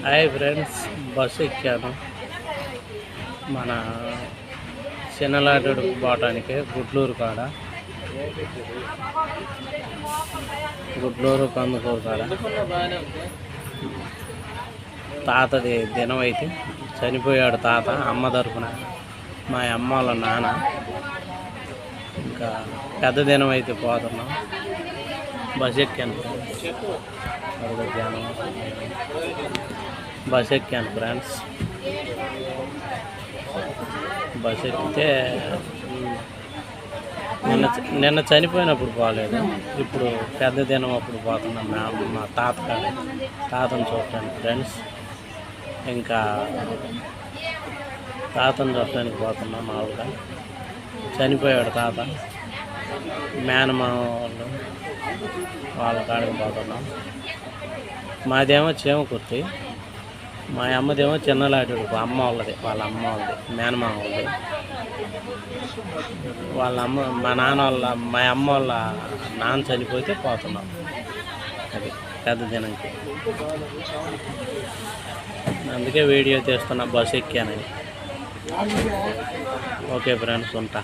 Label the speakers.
Speaker 1: Hi friends, bus ఎక్కాను. మన చిన్నలాటూరు పోవటానికి గుడ్లూరు కాడ, గుడ్లూరు కందుకూరు కాడ తాతది దినం అయితే చనిపోయాడు తాత. అమ్మ తరపున మా అమ్మ వాళ్ళ నాన్న. ఇంకా పెద్ద దినం అయితే పోతున్నాం. బస్ ఎక్కాను బస్ ఎక్కాను ఫ్రెండ్స్. బస్ ఎక్కితే నిన్న చనిపోయినప్పుడు పోలేదు, ఇప్పుడు పెద్ద దినం అప్పుడు పోతున్నాం. మా తాతను చూడటానికి ఫ్రెండ్స్. ఇంకా తాతను చూడటానికి పోతున్నాం. మామూలుగా చనిపోయాడు తాత. మేనమామ వాళ్ళ కాడికి పోతున్నాం. మాదేమో చీమకుర్తి, మా అమ్మదేమో చిన్నలాటూరు. అమ్మ వాళ్ళది, వాళ్ళ అమ్మ వాళ్ళది, మేనమామ వాళ్ళది. వాళ్ళ అమ్మ, మా అమ్మ వాళ్ళ నాన్న చనిపోతే పోతున్నాం. అది పెద్ద దినంకి. అందుకే వీడియో తీస్తున్నా, బస్సు ఎక్కానని. ఓకే ఫ్రెండ్స్, ఉంటా.